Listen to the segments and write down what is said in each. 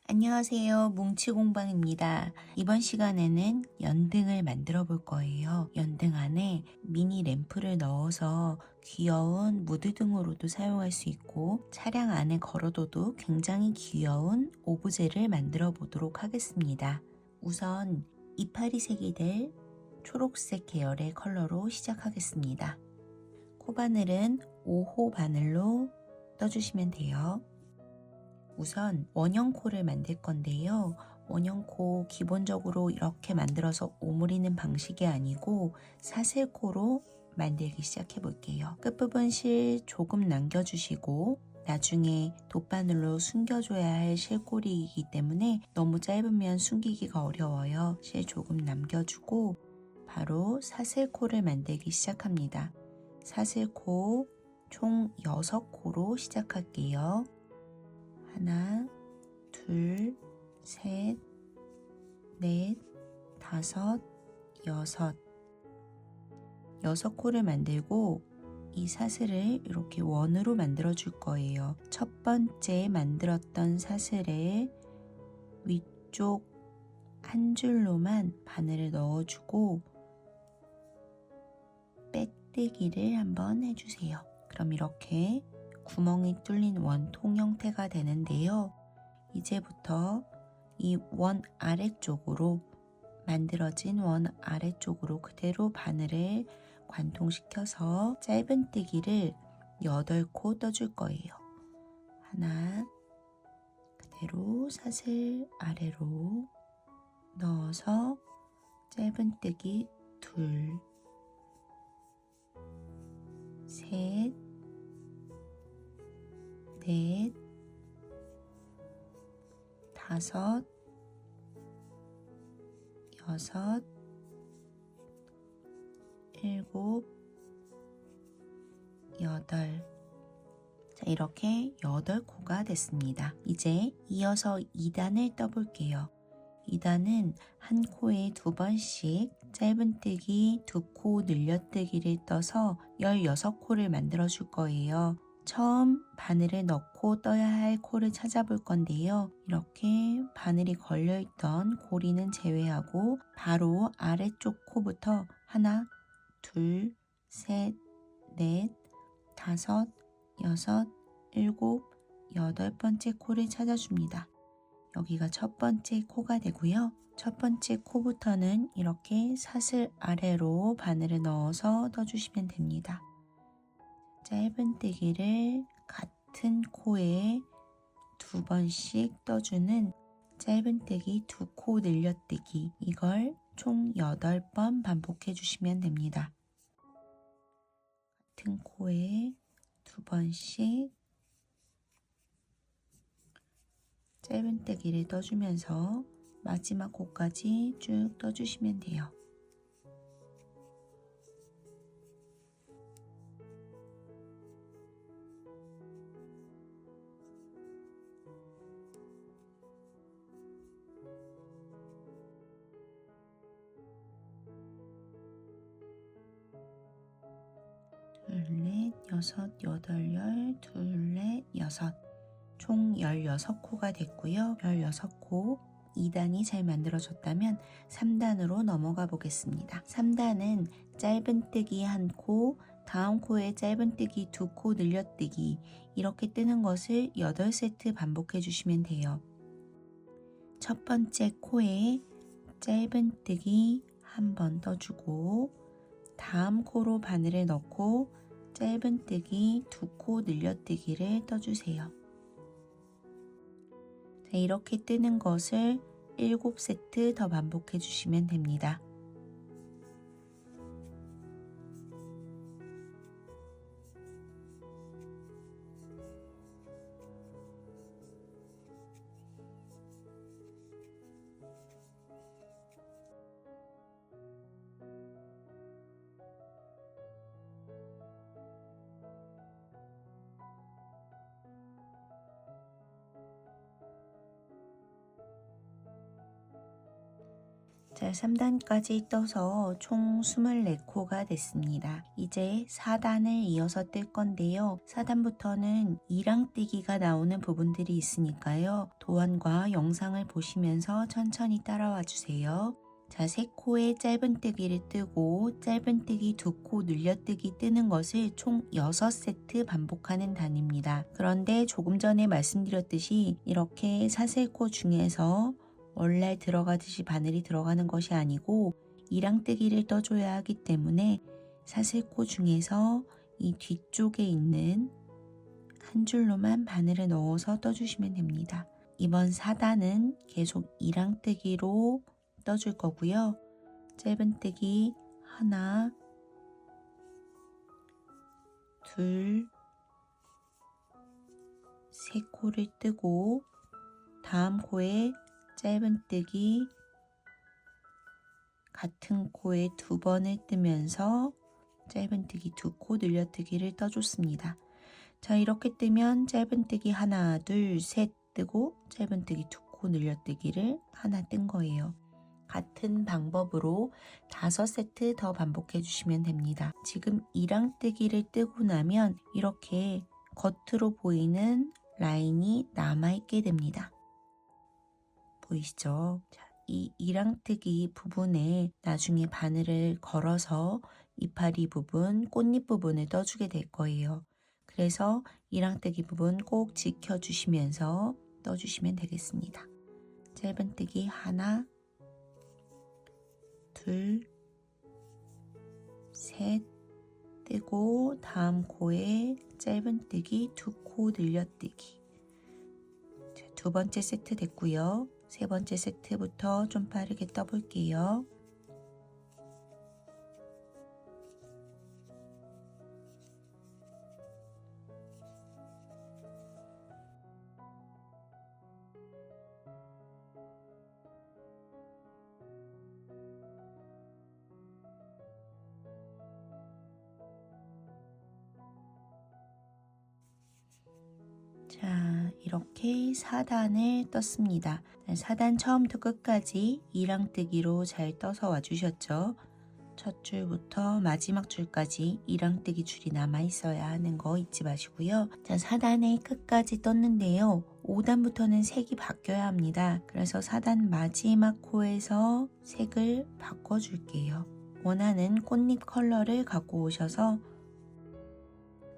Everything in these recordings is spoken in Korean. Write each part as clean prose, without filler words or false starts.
안녕하세요. 뭉치공방입니다. 이번 시간에는 연등을 만들어 볼 거예요. 연등 안에 미니 램프를 넣어서 귀여운 무드등으로도 사용할 수 있고 차량 안에 걸어둬도 굉장히 귀여운 오브제를 만들어 보도록 하겠습니다. 우선 이파리 색이 될 초록색 계열의 컬러로 시작하겠습니다. 코바늘은 5호 바늘로 떠주시면 돼요. 우선 원형코를 만들 건데요. 원형코 기본적으로 이렇게 만들어서 오므리는 방식이 아니고 사슬코로 만들기 시작해 볼게요. 끝부분 실 조금 남겨주시고 나중에 돗바늘로 숨겨줘야 할 실꼬리이기 때문에 너무 짧으면 숨기기가 어려워요. 실 조금 남겨주고 바로 사슬코를 만들기 시작합니다. 사슬코 총 6코로 시작할게요. 하나, 둘, 셋, 넷, 다섯, 여섯. 6코를 만들고 이 사슬을 이렇게 원으로 만들어 줄 거예요. 첫 번째 만들었던 사슬을 위쪽 한 줄로만 바늘을 넣어주고 빼뜨기를 한번 해주세요. 그럼 이렇게 구멍이 뚫린 원통 형태가 되는데요. 이제부터 이 원 아래쪽으로 만들어진 원 아래쪽으로 그대로 바늘을 관통시켜서 짧은뜨기를 8코 떠줄 거예요. 하나, 그대로 사슬 아래로 넣어서 짧은뜨기 둘, 셋, 넷, 다섯, 여섯, 일곱, 여덟. 자, 이렇게 8코가 됐습니다. 이제 이어서 2단을 떠볼게요. 2단은 한 코에 2번씩 짧은뜨기 2코 늘려뜨기를 떠서 16코를 만들어 줄 거예요. 처음 바늘을 넣고 떠야 할 코를 찾아볼 건데요. 이렇게 바늘이 걸려있던 고리는 제외하고 바로 아래쪽 코부터 하나, 둘, 셋, 넷, 다섯, 여섯, 일곱, 8번째 코를 찾아줍니다. 여기가 첫 번째 코가 되고요. 첫 번째 코부터는 이렇게 사슬 아래로 바늘을 넣어서 떠주시면 됩니다. 짧은뜨기를 같은 코에 2번씩 떠주는 짧은뜨기 2코 늘려뜨기, 이걸 총 8번 반복해 주시면 됩니다. 같은 코에 2번씩 짧은뜨기를 떠주면서 마지막 코까지 쭉 떠주시면 돼요. 둘, 넷, 여섯, 여덟, 둘, 넷, 여섯. 총 16코가 됐고요. 16코 2단이 잘 만들어졌다면 3단으로 넘어가 보겠습니다. 3단은 짧은뜨기 1코, 다음 코에 짧은뜨기 2코 늘려뜨기, 이렇게 뜨는 것을 8세트 반복해 주시면 돼요. 첫 번째 코에 짧은뜨기 1번 떠주고 다음 코로 바늘을 넣고 짧은뜨기 2코 늘려뜨기를 떠주세요. 자, 이렇게 뜨는 것을 7세트 더 반복해 주시면 됩니다. 자, 3단까지 떠서 총 24코가 됐습니다. 이제 4단을 이어서 뜰 건데요. 4단부터는 이랑뜨기가 나오는 부분들이 있으니까요. 도안과 영상을 보시면서 천천히 따라와 주세요. 자, 3코의 짧은뜨기를 뜨고 짧은뜨기 2코 늘려뜨기 뜨는 것을 총 6세트 반복하는 단입니다. 그런데 조금 전에 말씀드렸듯이 이렇게 사슬코 중에서 원래 들어가듯이 바늘이 들어가는 것이 아니고 이랑뜨기를 떠줘야 하기 때문에 사슬코 중에서 이 뒤쪽에 있는 한 줄로만 바늘을 넣어서 떠주시면 됩니다. 이번 4단은 계속 이랑뜨기로 떠줄 거고요. 짧은뜨기 하나, 둘, 세 코를 뜨고 다음 코에 짧은뜨기 같은 코에 2번을 뜨면서 짧은뜨기 2코 늘려뜨기를 떠줬습니다. 자, 이렇게 뜨면 짧은뜨기 하나, 둘, 셋 뜨고 짧은뜨기 2코 늘려뜨기를 하나 뜬 거예요. 같은 방법으로 5세트 더 반복해 주시면 됩니다. 지금 이랑뜨기를 뜨고 나면 이렇게 겉으로 보이는 라인이 남아있게 됩니다. 보이시죠? 자, 이 이랑뜨기 부분에 나중에 바늘을 걸어서 이파리 부분, 꽃잎 부분을 떠주게 될 거예요. 그래서 이랑뜨기 부분 꼭 지켜주시면서 떠주시면 되겠습니다. 짧은뜨기 하나, 둘, 셋 뜨고 다음 코에 짧은뜨기 2코 늘려뜨기. 자, 2번째 세트 됐고요. 3번째 세트부터 좀 빠르게 떠볼게요. 자, 이렇게 4단을 떴습니다. 4단 처음부터 끝까지 이랑뜨기로 잘 떠서 와주셨죠? 첫 줄부터 마지막 줄까지 이랑뜨기 줄이 남아 있어야 하는 거 잊지 마시고요. 자, 4단의 끝까지 떴는데요. 5단부터는 색이 바뀌어야 합니다. 그래서 4단 마지막 코에서 색을 바꿔줄게요. 원하는 꽃잎 컬러를 갖고 오셔서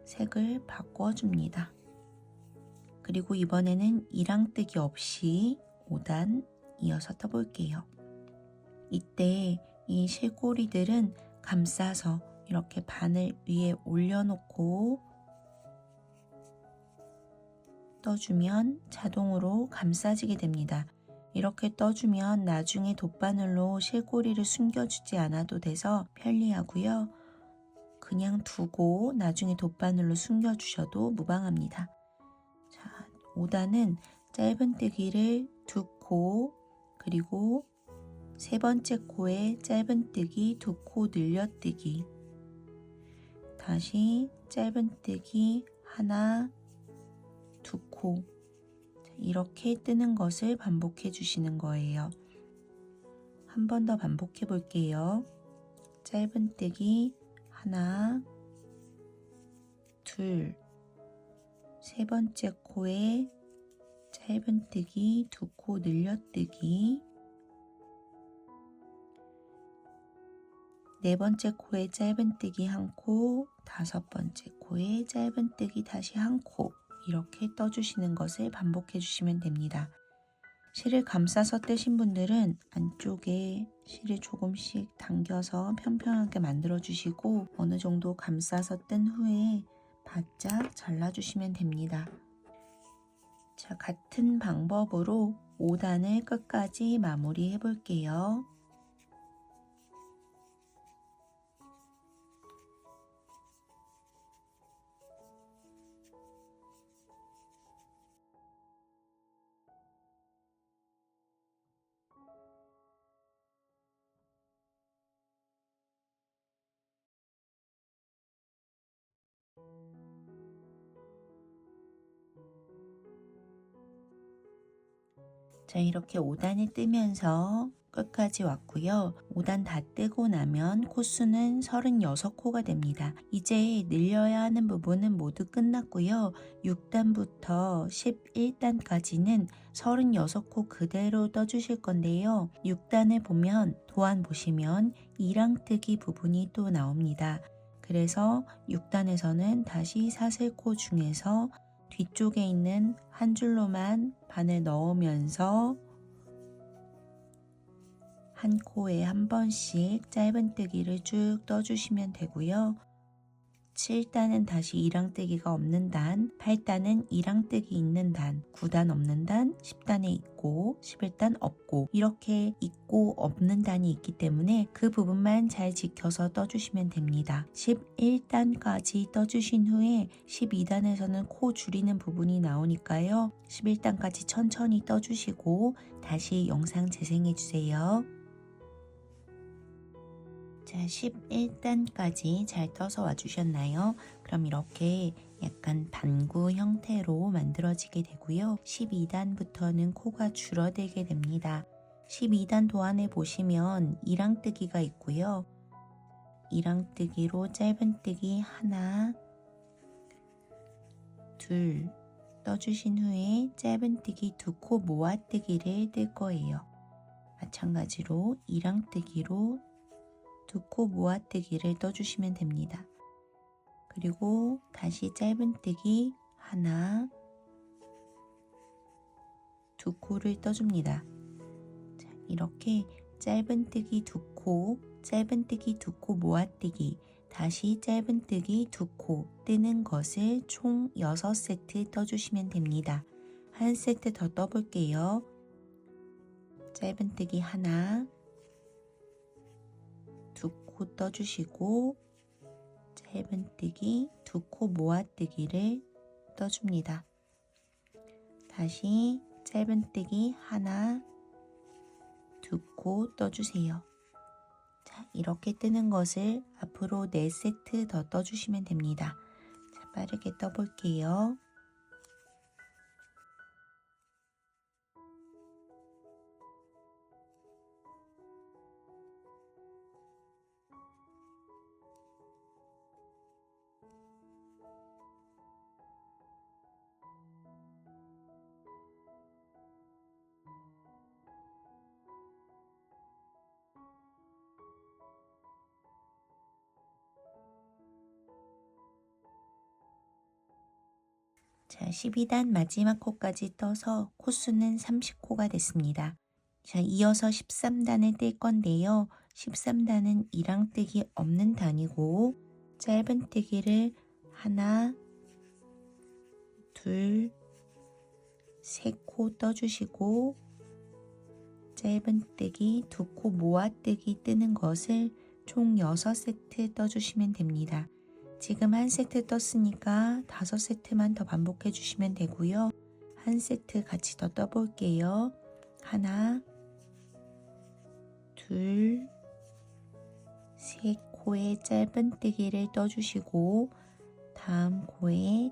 색을 바꿔줍니다. 그리고 이번에는 이랑뜨기 없이 5단 이어서 떠볼게요. 이때 이 실꼬리들은 감싸서 이렇게 바늘 위에 올려놓고 떠주면 자동으로 감싸지게 됩니다. 이렇게 떠주면 나중에 돗바늘로 실꼬리를 숨겨주지 않아도 돼서 편리하고요. 그냥 두고 나중에 돗바늘로 숨겨주셔도 무방합니다. 자, 5단은 짧은뜨기를 2코 그리고 3번째 코에 짧은뜨기 2코 늘려뜨기, 다시 짧은뜨기 하나, 2코 이렇게 뜨는 것을 반복해 주시는 거예요. 한 번 더 반복해 볼게요. 짧은뜨기 하나, 둘, 3번째 코에 짧은뜨기 2코 늘려뜨기, 4번째 코에 짧은뜨기 1코, 5번째 코에 짧은뜨기 다시 1코 이렇게 떠주시는 것을 반복해 주시면 됩니다. 실을 감싸서 뜨신 분들은 안쪽에 실을 조금씩 당겨서 평평하게 만들어 주시고 어느 정도 감싸서 뜬 후에 바짝 잘라주시면 됩니다. 자, 같은 방법으로 5단을 끝까지 마무리해 볼게요. 자, 이렇게 5단을 뜨면서 끝까지 왔고요. 5단 다 뜨고 나면 코수는 36코가 됩니다. 이제 늘려야 하는 부분은 모두 끝났고요. 6단부터 11단까지는 36코 그대로 떠주실 건데요. 6단을 보면 도안 보시면 이랑뜨기 부분이 또 나옵니다. 그래서 6단에서는 다시 사슬코 중에서 뒤쪽에 있는 한 줄로만 바늘 넣으면서 한 코에 한 번씩 짧은뜨기를 쭉 떠주시면 되고요. 7단은 다시 이랑뜨기가 없는 단, 8단은 이랑뜨기 있는 단, 9단 없는 단, 10단에 있고 11단 없고 이렇게 있고 없는 단이 있기 때문에 그 부분만 잘 지켜서 떠주시면 됩니다. 11단까지 떠주신 후에 12단에서는 코 줄이는 부분이 나오니까요. 11단까지 천천히 떠주시고 다시 영상 재생해주세요. 자, 11단까지 잘 떠서 와주셨나요? 그럼 이렇게 약간 반구 형태로 만들어지게 되고요. 12단부터는 코가 줄어들게 됩니다. 12단 도안에 보시면 이랑뜨기가 있고요. 이랑뜨기로 짧은뜨기 하나, 둘 떠주신 후에 짧은뜨기 2코 모아뜨기를 뜰 거예요. 마찬가지로 이랑뜨기로 2코 모아뜨기를 떠주시면 됩니다. 그리고 다시 짧은뜨기 하나, 2코를 떠줍니다. 자, 이렇게 짧은뜨기 2코, 짧은뜨기 2코 모아뜨기, 다시 짧은뜨기 2코 뜨는 것을 총 6세트 떠주시면 됩니다. 한 세트 더 떠볼게요. 짧은뜨기 하나, 2코 떠주시고 짧은뜨기 2코 모아뜨기를 떠줍니다. 다시 짧은뜨기 하나, 2코 떠주세요. 자, 이렇게 뜨는 것을 앞으로 4세트 더 떠주시면 됩니다. 자, 빠르게 떠볼게요. 자, 12단 마지막 코까지 떠서 코수는 30코가 됐습니다. 자, 이어서 13단을 뜰 건데요. 13단은 이랑뜨기 없는 단이고 짧은뜨기를 하나, 둘, 3코 떠주시고 짧은뜨기 2코 모아뜨기 뜨는 것을 총 6세트 떠주시면 됩니다. 지금 한 세트 떴으니까 5세트만 더 반복해 주시면 되고요. 한 세트 같이 더 떠볼게요. 하나, 둘, 3코에 짧은뜨기를 떠주시고 다음 코에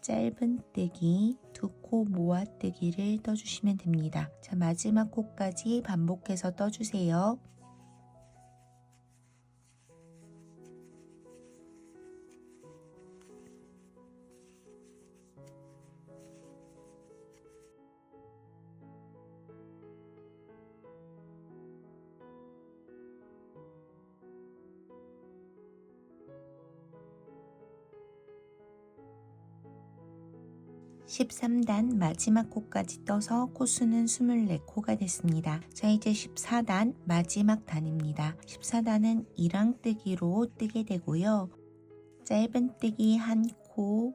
짧은뜨기 2코 모아뜨기를 떠주시면 됩니다. 자, 마지막 코까지 반복해서 떠주세요. (13단) 마지막 코까지 떠서 코수는 24코가 됐습니다. 자, 이제 14단 마지막 단입니다. 14단은 이랑뜨기로 뜨게 되고요. 짧은뜨기 1코,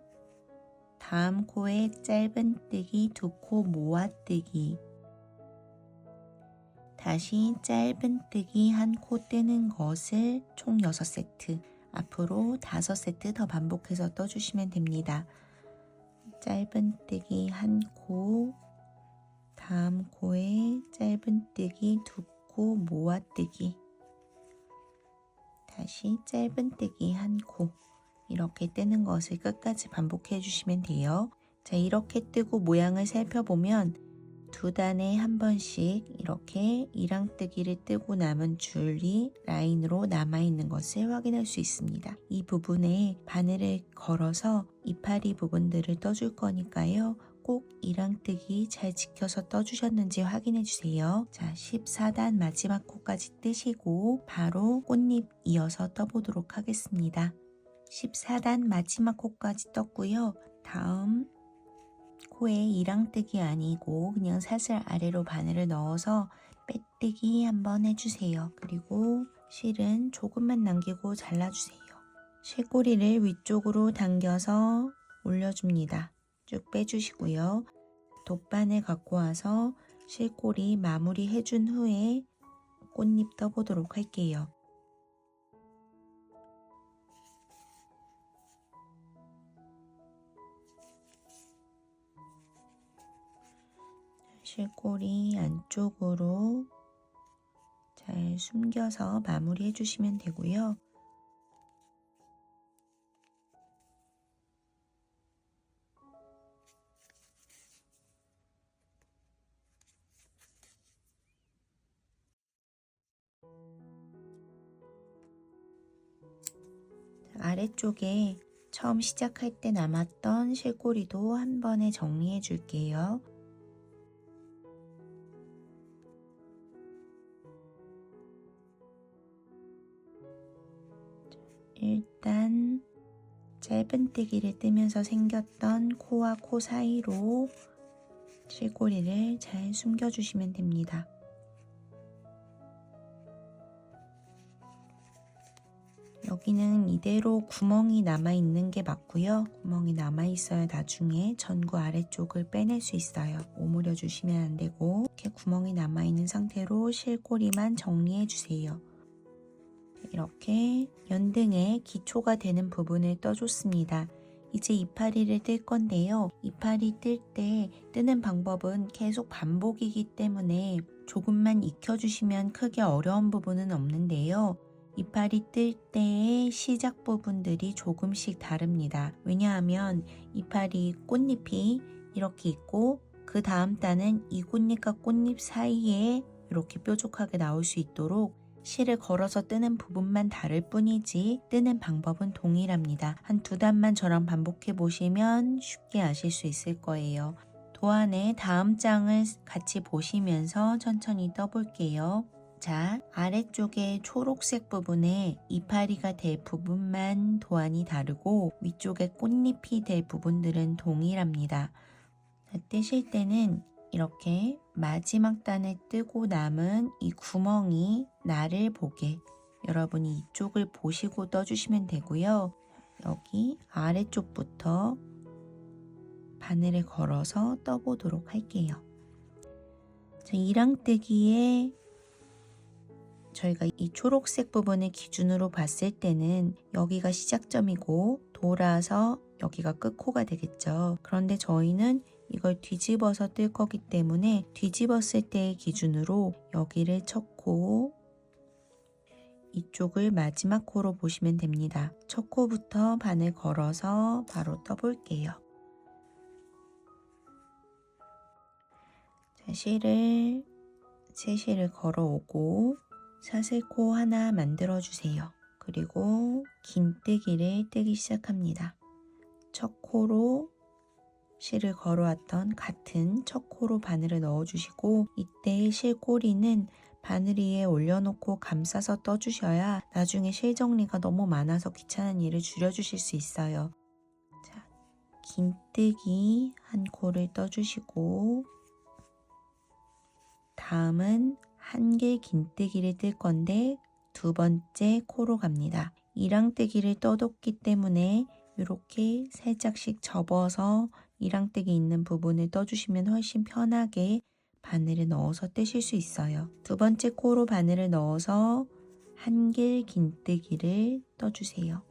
다음 코에 짧은뜨기 2코 모아뜨기, 다시 짧은뜨기 1코 뜨는 것을 총 6세트, 앞으로 5세트 더 반복해서 떠주시면 됩니다. 짧은뜨기 1코, 다음 코에 짧은뜨기 2코 모아뜨기, 다시 짧은뜨기 1코, 이렇게 뜨는 것을 끝까지 반복해 주시면 돼요. 자, 이렇게 뜨고 모양을 살펴보면 두 단에 한 번씩 이렇게 이랑뜨기를 뜨고 남은 줄이 라인으로 남아있는 것을 확인할 수 있습니다. 이 부분에 바늘을 걸어서 이파리 부분들을 떠줄 거니까요. 꼭 이랑뜨기 잘 지켜서 떠주셨는지 확인해 주세요. 자, 14단 마지막 코까지 뜨시고 바로 꽃잎 이어서 떠보도록 하겠습니다. 14단 마지막 코까지 떴고요. 다음 코에 이랑뜨기 아니고 그냥 살살 아래로 바늘을 넣어서 빼뜨기 한번 해주세요. 그리고 실은 조금만 남기고 잘라주세요. 실꼬리를 위쪽으로 당겨서 올려줍니다. 쭉 빼주시고요. 돗바늘 갖고 와서 실꼬리 마무리 해준 후에 꽃잎 떠보도록 할게요. 실꼬리 안쪽으로 잘 숨겨서 마무리 해주시면 되고요. 아래쪽에 처음 시작할 때 남았던 실꼬리도 한 번에 정리해 줄게요. 일단 짧은뜨기를 뜨면서 생겼던 코와 코 사이로 실꼬리를 잘 숨겨주시면 됩니다. 여기는 이대로 구멍이 남아있는 게 맞고요. 구멍이 남아있어야 나중에 전구 아래쪽을 빼낼 수 있어요. 오므려 주시면 안 되고 이렇게 구멍이 남아있는 상태로 실꼬리만 정리해주세요. 이렇게 연등에 기초가 되는 부분을 떠줬습니다. 이제 이파리를 뜰 건데요. 이파리 뜰 때 뜨는 방법은 계속 반복이기 때문에 조금만 익혀주시면 크게 어려운 부분은 없는데요. 이파리 뜰 때의 시작 부분들이 조금씩 다릅니다. 왜냐하면 이파리 꽃잎이 이렇게 있고 그 다음 단은 이 꽃잎과 꽃잎 사이에 이렇게 뾰족하게 나올 수 있도록 실을 걸어서 뜨는 부분만 다를 뿐이지 뜨는 방법은 동일합니다. 한 두 단만 저랑 반복해 보시면 쉽게 아실 수 있을 거예요. 도안의 다음 장을 같이 보시면서 천천히 떠볼게요. 자, 아래쪽에 초록색 부분에 이파리가 될 부분만 도안이 다르고 위쪽에 꽃잎이 될 부분들은 동일합니다. 뜨실 때는 이렇게 마지막 단을 뜨고 남은 이 구멍이 나를 보게 여러분이 이쪽을 보시고 떠주시면 되고요. 여기 아래쪽부터 바늘을 걸어서 떠보도록 할게요. 자, 이랑뜨기에 저희가 이 초록색 부분을 기준으로 봤을 때는 여기가 시작점이고 돌아서 여기가 끝코가 되겠죠. 그런데 저희는 이걸 뒤집어서 뜰 거기 때문에 뒤집었을 때의 기준으로 여기를 첫 코, 이쪽을 마지막 코로 보시면 됩니다. 첫 코부터 바늘 걸어서 바로 떠볼게요. 자, 세 실을 걸어오고 사슬코 하나 만들어 주세요. 그리고 긴뜨기를 뜨기 시작합니다. 첫 코로 실을 걸어왔던 같은 첫 코로 바늘을 넣어주시고 이때 실꼬리는 바늘 위에 올려놓고 감싸서 떠주셔야 나중에 실 정리가 너무 많아서 귀찮은 일을 줄여주실 수 있어요. 자, 긴뜨기 한 코를 떠주시고 다음은 한길 긴뜨기를 뜰 건데 두 번째 코로 갑니다. 이랑뜨기를 떠뒀기 때문에 이렇게 살짝씩 접어서 이랑뜨기 있는 부분을 떠주시면 훨씬 편하게 바늘을 넣어서 뜨실 수 있어요. 두 번째 코로 바늘을 넣어서 한길 긴뜨기를 떠주세요.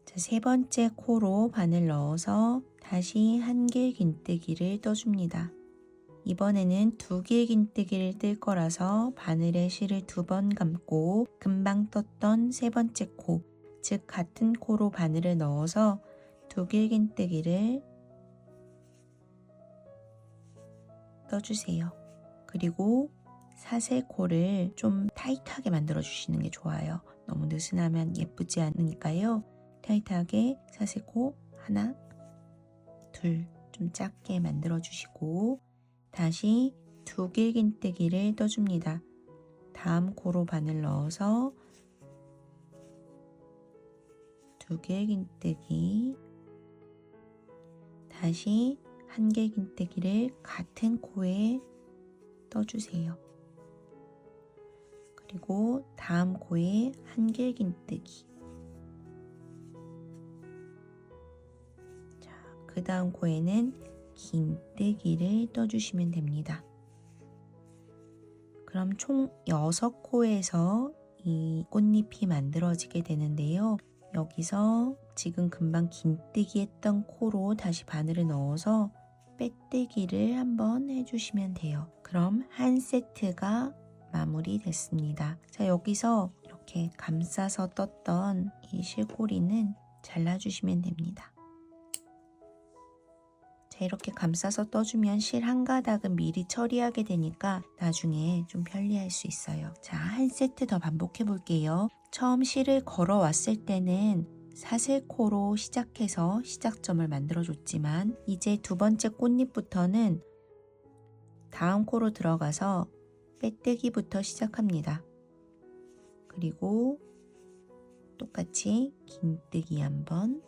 자, 세 번째 코로 바늘 넣어서 다시 한길 긴뜨기를 떠줍니다. 이번에는 두 길 긴뜨기를 뜰 거라서 바늘에 실을 두 번 감고 금방 떴던 세 번째 코, 즉 같은 코로 바늘을 넣어서 두 길 긴뜨기를 떠주세요. 그리고 사슬코를 좀 타이트하게 만들어 주시는 게 좋아요. 너무 느슨하면 예쁘지 않으니까요. 타이트하게 사슬코 하나, 둘 좀 작게 만들어 주시고 다시 두 길긴뜨기를 떠줍니다. 다음 코로 바늘 넣어서 두 길긴뜨기, 다시 한 길긴뜨기를 같은 코에 떠주세요. 그리고 다음 코에 한 길긴뜨기, 그 다음 코에는 긴뜨기를 떠주시면 됩니다. 그럼 총 6코에서 이 꽃잎이 만들어지게 되는데요. 여기서 지금 금방 긴뜨기 했던 코로 다시 바늘을 넣어서 빼뜨기를 한번 해주시면 돼요. 그럼 한 세트가 마무리됐습니다. 자, 여기서 이렇게 감싸서 떴던 이 실꼬리는 잘라주시면 됩니다. 자, 이렇게 감싸서 떠주면 실 한 가닥은 미리 처리하게 되니까 나중에 좀 편리할 수 있어요. 자, 한 세트 더 반복해 볼게요. 처음 실을 걸어왔을 때는 사슬코로 시작해서 시작점을 만들어 줬지만 이제 두 번째 꽃잎부터는 다음 코로 들어가서 빼뜨기부터 시작합니다. 그리고 똑같이 긴뜨기 한번,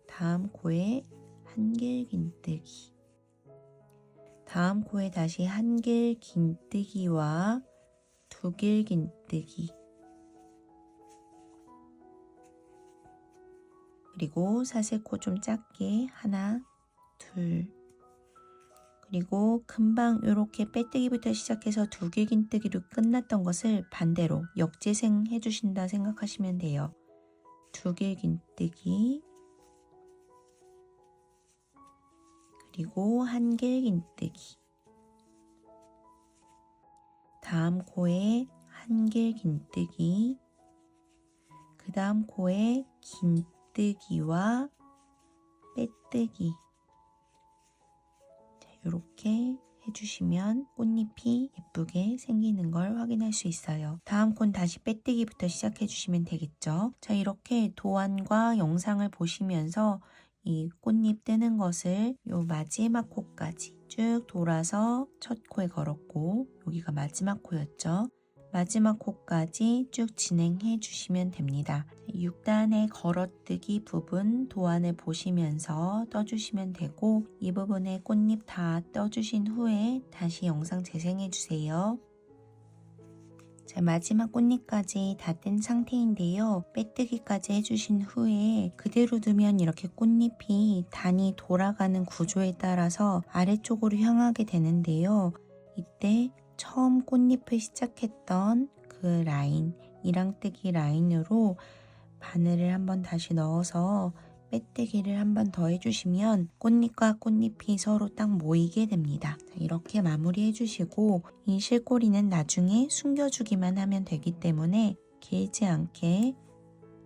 다음 코에 한길 긴뜨기, 다음 코에 다시 한길 긴뜨기와 두길 긴뜨기, 그리고 사슬코 좀 작게 하나, 둘, 그리고 금방 이렇게 빼뜨기부터 시작해서 두길 긴뜨기로 끝났던 것을 반대로 역재생 해주신다 생각하시면 돼요. 두길 긴뜨기, 그리고 한길 긴뜨기, 다음 코에 한길 긴뜨기, 그 다음 코에 긴뜨기와 빼뜨기. 자, 이렇게 해주시면 꽃잎이 예쁘게 생기는 걸 확인할 수 있어요. 다음 콘 다시 빼뜨기부터 시작해 주시면 되겠죠. 자, 이렇게 도안과 영상을 보시면서 이 꽃잎 뜨는 것을 요 마지막 코까지 쭉 돌아서 첫 코에 걸었고 여기가 마지막 코였죠. 마지막 코까지 쭉 진행해 주시면 됩니다. 6단의 걸어뜨기 부분 도안을 보시면서 떠주시면 되고 이 부분에 꽃잎 다 떠주신 후에 다시 영상 재생해 주세요. 자, 마지막 꽃잎까지 다 뗀 상태인데요. 빼뜨기까지 해주신 후에 그대로 두면 이렇게 꽃잎이 단이 돌아가는 구조에 따라서 아래쪽으로 향하게 되는데요. 이때 처음 꽃잎을 시작했던 그 라인, 이랑뜨기 라인으로 바늘을 한번 다시 넣어서 빼뜨기를 한번 더 해주시면 꽃잎과 꽃잎이 서로 딱 모이게 됩니다. 자, 이렇게 마무리 해주시고 이 실꼬리는 나중에 숨겨주기만 하면 되기 때문에 길지 않게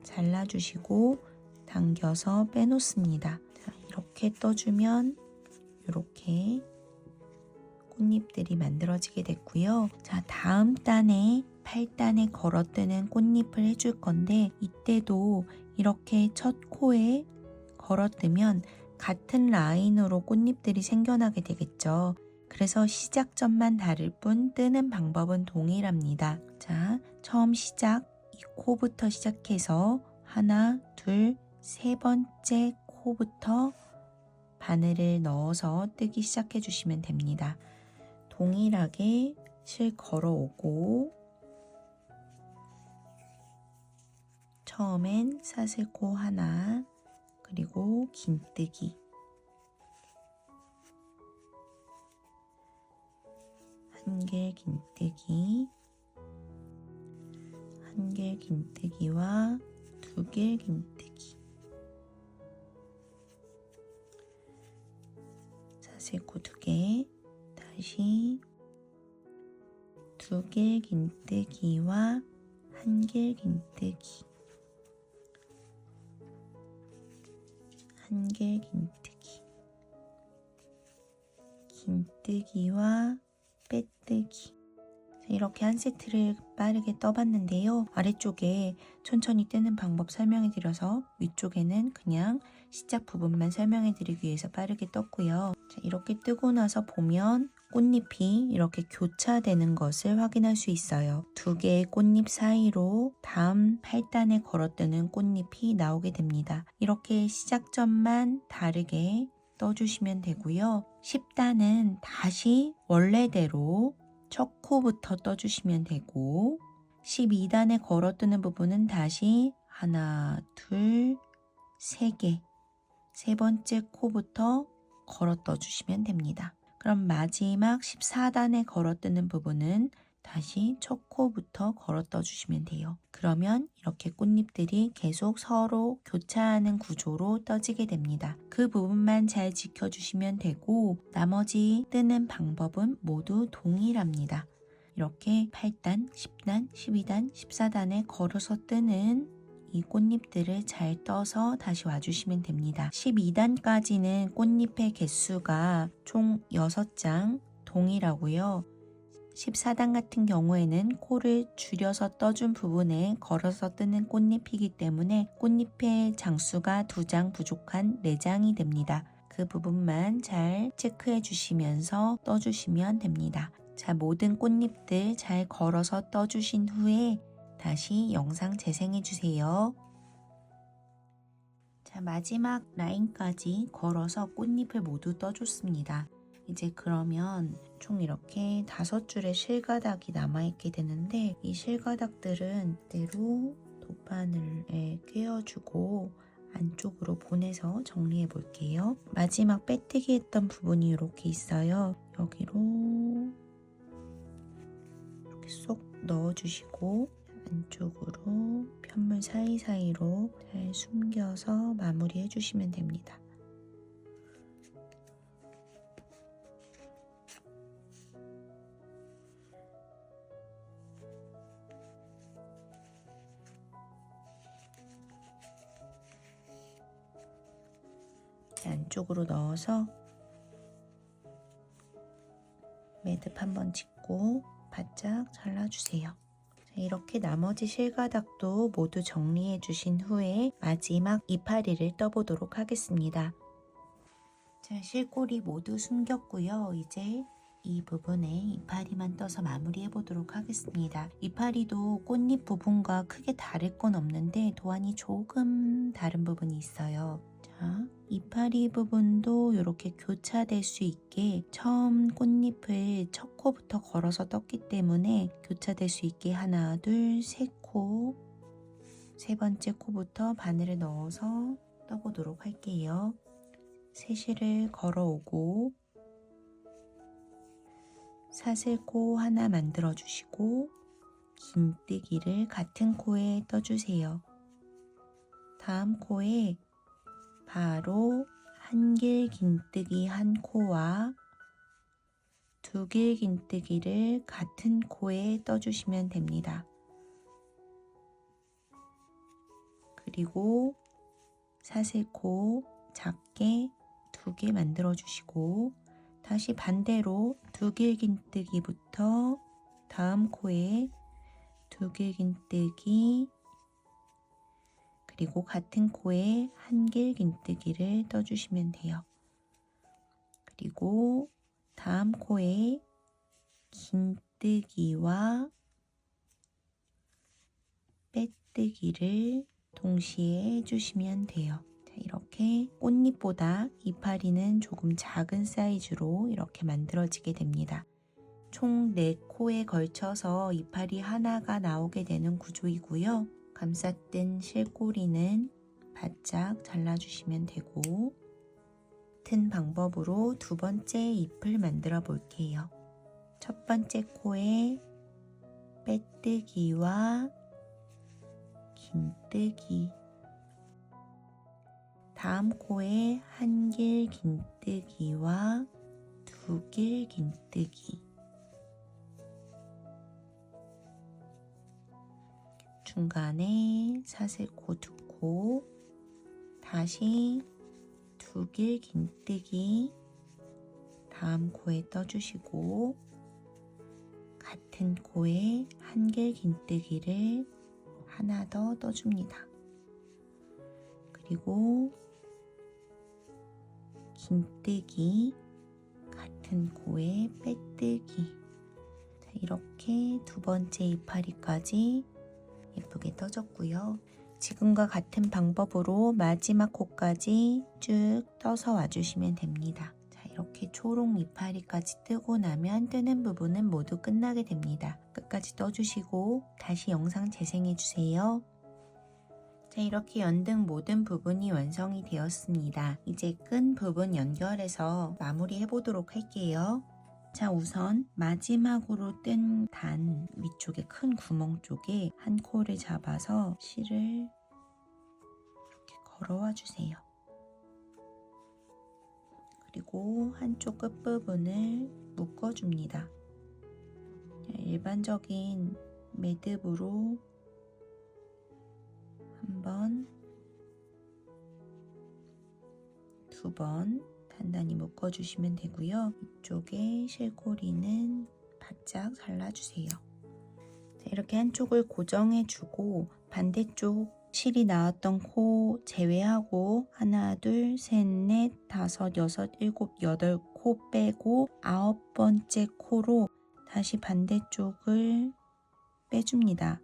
잘라주시고 당겨서 빼놓습니다. 자, 이렇게 떠주면 이렇게 꽃잎들이 만들어지게 됐고요. 자, 다음 단에 8단에 걸어뜨는 꽃잎을 해줄 건데 이때도 이렇게 첫 코에 걸어뜨면 같은 라인으로 꽃잎들이 생겨나게 되겠죠. 그래서 시작점만 다를 뿐 뜨는 방법은 동일합니다. 자, 처음 시작 이 코부터 시작해서 하나, 둘, 세 번째 코부터 바늘을 넣어서 뜨기 시작해 주시면 됩니다. 동일하게 실 걸어오고 처음엔 사슬코 하나, 그리고 긴뜨기, 한길 긴뜨기, 한길 긴뜨기와 두길 긴뜨기, 사슬코 2개, 다시 두길 긴뜨기와 한길 긴뜨기, 한길 긴뜨기, 긴뜨기와 빼뜨기. 이렇게 한 세트를 빠르게 떠봤는데요. 아래쪽에 천천히 뜨는 방법 설명해 드려서 위쪽에는 그냥 시작 부분만 설명해 드리기 위해서 빠르게 떴고요. 자, 이렇게 뜨고 나서 보면 꽃잎이 이렇게 교차되는 것을 확인할 수 있어요. 두 개의 꽃잎 사이로 다음 8단에 걸어뜨는 꽃잎이 나오게 됩니다. 이렇게 시작점만 다르게 떠주시면 되고요. 10단은 다시 원래대로 첫 코부터 떠주시면 되고 12단에 걸어뜨는 부분은 다시 하나, 둘, 세 개, 세 번째 코부터 걸어 떠주시면 됩니다. 그럼 마지막 14단에 걸어뜨는 부분은 다시 첫 코부터 걸어 떠주시면 돼요. 그러면 이렇게 꽃잎들이 계속 서로 교차하는 구조로 떠지게 됩니다. 그 부분만 잘 지켜주시면 되고 나머지 뜨는 방법은 모두 동일합니다. 이렇게 8단, 10단, 12단, 14단에 걸어서 뜨는 이 꽃잎들을 잘 떠서 다시 와주시면 됩니다. 12단까지는 꽃잎의 개수가 총 6장 동일하고요. 14단 같은 경우에는 코를 줄여서 떠준 부분에 걸어서 뜨는 꽃잎이기 때문에 꽃잎의 장수가 2장 부족한 4장이 됩니다. 그 부분만 잘 체크해 주시면서 떠주시면 됩니다. 자, 모든 꽃잎들 잘 걸어서 떠주신 후에 다시 영상 재생해 주세요. 자, 마지막 라인까지 걸어서 꽃잎을 모두 떠줬습니다. 이제 그러면 총 이렇게 5줄의 실가닥이 남아있게 되는데 이 실가닥들은 그대로 돗바늘에 꿰어주고 안쪽으로 보내서 정리해 볼게요. 마지막 빼뜨기 했던 부분이 이렇게 있어요. 여기로 이렇게 쏙 넣어주시고 안쪽으로 편물 사이사이로 잘 숨겨서 마무리해 주시면 됩니다. 안쪽으로 넣어서 매듭 한번 짚고 바짝 잘라주세요. 이렇게 나머지 실가닥도 모두 정리해 주신 후에 마지막 이파리를 떠보도록 하겠습니다. 자, 실꼬리 모두 숨겼고요. 이제 이 부분에 이파리만 떠서 마무리해 보도록 하겠습니다. 이파리도 꽃잎 부분과 크게 다를 건 없는데 도안이 조금 다른 부분이 있어요. 자, 이파리 부분도 이렇게 교차될 수 있게 처음 꽃잎을 첫 코부터 걸어서 떴기 때문에 교차될 수 있게 하나, 둘, 세 코, 세 번째 코부터 바늘을 넣어서 떠보도록 할게요. 세실을 걸어오고 사슬코 하나 만들어 주시고 긴뜨기를 같은 코에 떠주세요. 다음 코에 바로 한길 긴뜨기 한 코와 두길 긴뜨기를 같은 코에 떠주시면 됩니다. 그리고 사슬코 작게 2개 만들어 주시고 다시 반대로 두길 긴뜨기부터 다음 코에 두길 긴뜨기 그리고 같은 코에 한길 긴뜨기를 떠주시면 돼요. 그리고 다음 코에 긴뜨기와 빼뜨기를 동시에 해주시면 돼요. 자, 이렇게 꽃잎보다 이파리는 조금 작은 사이즈로 이렇게 만들어지게 됩니다. 총 4코에 걸쳐서 이파리 하나가 나오게 되는 구조이고요. 감싸뜬 실꼬리는 바짝 잘라주시면 되고 같은 방법으로 두 번째 잎을 만들어 볼게요. 첫 번째 코에 빼뜨기와 긴뜨기 다음 코에 한길 긴뜨기와 두길 긴뜨기 중간에 사슬코 2코 다시 두길 긴뜨기 다음 코에 떠주시고 같은 코에 한길 긴뜨기를 하나 더 떠줍니다. 그리고 긴뜨기, 같은 코에 빼뜨기. 자, 이렇게 두 번째 이파리까지 예쁘게 떠줬고요. 지금과 같은 방법으로 마지막 코까지 쭉 떠서 와주시면 됩니다. 자, 이렇게 초록 이파리까지 뜨고 나면 뜨는 부분은 모두 끝나게 됩니다. 끝까지 떠주시고 다시 영상 재생해주세요. 자, 이렇게 연등 모든 부분이 완성이 되었습니다. 이제 끈 부분 연결해서 마무리 해보도록 할게요. 자, 우선 마지막으로 뜬 단 위쪽에 큰 구멍 쪽에 한 코를 잡아서 실을 이렇게 걸어와 주세요. 그리고 한쪽 끝부분을 묶어줍니다. 일반적인 매듭으로 한 번, 두 번 단단히 묶어주시면 되고요. 이쪽에 실고리는 바짝 잘라주세요. 자, 이렇게 한쪽을 고정해주고 반대쪽 실이 나왔던 코 제외하고 하나, 둘, 셋, 넷, 다섯, 여섯, 일곱, 여덟 코 빼고 9번째 코로 다시 반대쪽을 빼줍니다.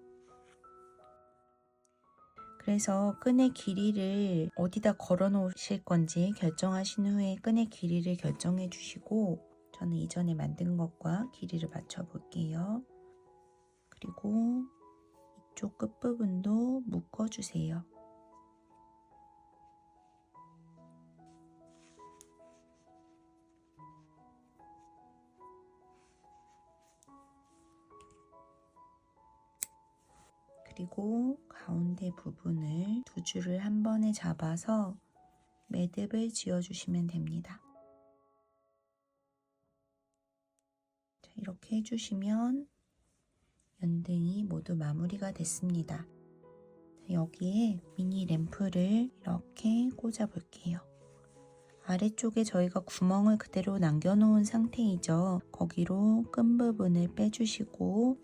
그래서 끈의 길이를 어디다 걸어 놓으실 건지 결정하신 후에 끈의 길이를 결정해 주시고 저는 이전에 만든 것과 길이를 맞춰 볼게요. 그리고 이쪽 끝부분도 묶어 주세요. 그리고 가운데 부분을 두 줄을 한 번에 잡아서 매듭을 지어주시면 됩니다. 자, 이렇게 해주시면 연등이 모두 마무리가 됐습니다. 자, 여기에 미니 램프를 이렇게 꽂아 볼게요. 아래쪽에 저희가 구멍을 그대로 남겨놓은 상태이죠. 거기로 끈 부분을 빼주시고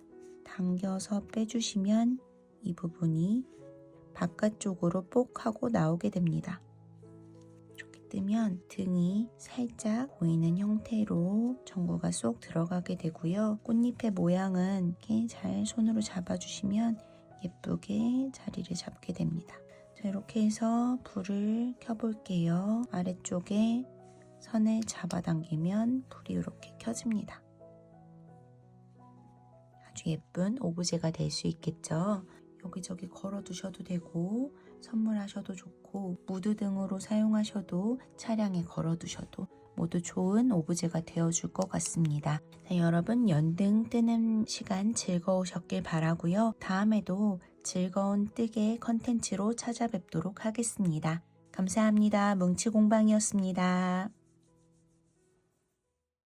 당겨서 빼주시면 이 부분이 바깥쪽으로 뽁 하고 나오게 됩니다. 이렇게 뜨면 등이 살짝 보이는 형태로 전구가 쏙 들어가게 되고요. 꽃잎의 모양은 이렇게 잘 손으로 잡아주시면 예쁘게 자리를 잡게 됩니다. 자, 이렇게 해서 불을 켜볼게요. 아래쪽에 선을 잡아당기면 불이 이렇게 켜집니다. 아주 예쁜 오브제가 될 수 있겠죠. 여기저기 걸어 두셔도 되고 선물하셔도 좋고 무드 등으로 사용하셔도 차량에 걸어 두셔도 모두 좋은 오브제가 되어줄 것 같습니다. 자, 여러분 연등 뜨는 시간 즐거우셨길 바라고요. 다음에도 즐거운 뜨개 컨텐츠로 찾아뵙도록 하겠습니다. 감사합니다. 뭉치공방이었습니다.